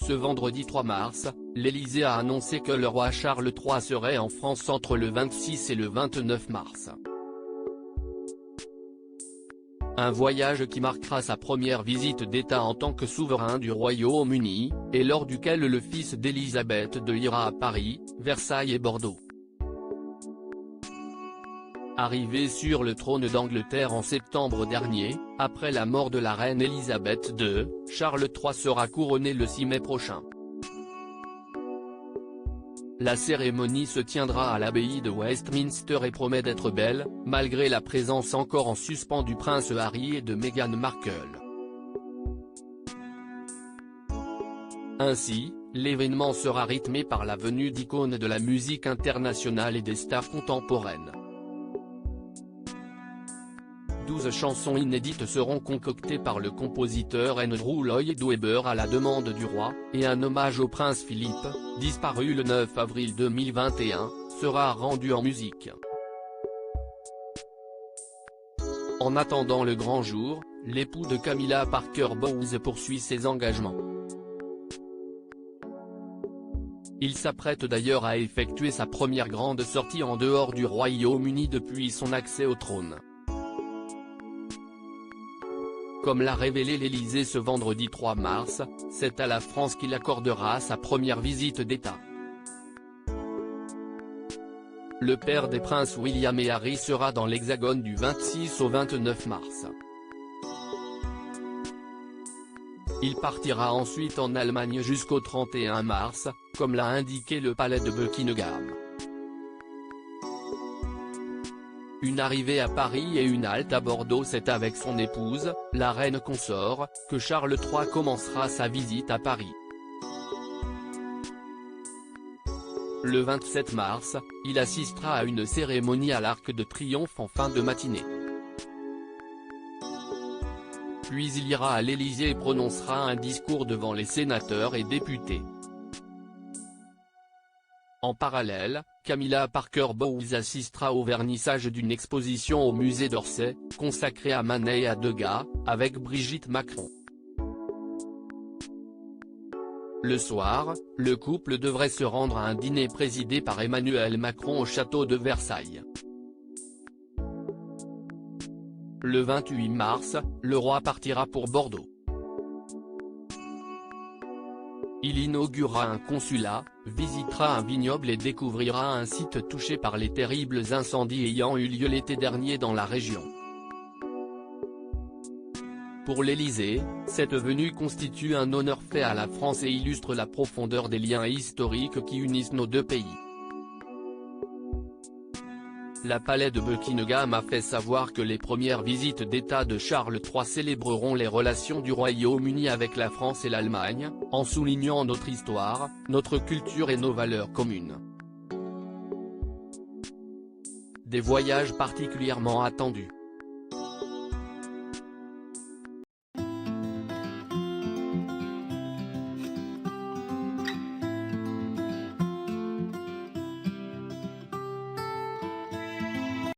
Ce vendredi 3 mars, l'Élysée a annoncé que le roi Charles III serait en France entre le 26 et le 29 mars. Un voyage qui marquera sa première visite d'État en tant que souverain du Royaume-Uni, et lors duquel le fils d'Élisabeth II ira à Paris, Versailles et Bordeaux. Arrivé sur le trône d'Angleterre en septembre dernier, après la mort de la reine Élisabeth II, Charles III sera couronné le 6 mai prochain. La cérémonie se tiendra à l'abbaye de Westminster et promet d'être belle, malgré la présence encore en suspens du prince Harry et de Meghan Markle. Ainsi, l'événement sera rythmé par la venue d'icônes de la musique internationale et des stars contemporaines. 12 chansons inédites seront concoctées par le compositeur Andrew Lloyd Webber à la demande du roi, et un hommage au prince Philippe, disparu le 9 avril 2021, sera rendu en musique. En attendant le grand jour, l'époux de Camilla Parker Bowles poursuit ses engagements. Il s'apprête d'ailleurs à effectuer sa première grande sortie en dehors du Royaume-Uni depuis son accès au trône. Comme l'a révélé l'Élysée ce vendredi 3 mars, c'est à la France qu'il accordera sa première visite d'État. Le père des princes William et Harry sera dans l'Hexagone du 26 au 29 mars. Il partira ensuite en Allemagne jusqu'au 31 mars, comme l'a indiqué le palais de Buckingham. Une arrivée à Paris et une halte à Bordeaux. C'est avec son épouse, la reine consort, que Charles III commencera sa visite à Paris. Le 27 mars, il assistera à une cérémonie à l'Arc de Triomphe en fin de matinée. Puis il ira à l'Élysée et prononcera un discours devant les sénateurs et députés. En parallèle, Camilla Parker Bowles assistera au vernissage d'une exposition au musée d'Orsay, consacrée à Manet et à Degas, avec Brigitte Macron. Le soir, le couple devrait se rendre à un dîner présidé par Emmanuel Macron au château de Versailles. Le 28 mars, le roi partira pour Bordeaux. Il inaugurera un consulat, visitera un vignoble et découvrira un site touché par les terribles incendies ayant eu lieu l'été dernier dans la région. Pour l'Élysée, cette venue constitue un honneur fait à la France et illustre la profondeur des liens historiques qui unissent nos deux pays. Le palais de Buckingham a fait savoir que les premières visites d'État de Charles III célébreront les relations du Royaume-Uni avec la France et l'Allemagne, en soulignant notre histoire, notre culture et nos valeurs communes. Des voyages particulièrement attendus.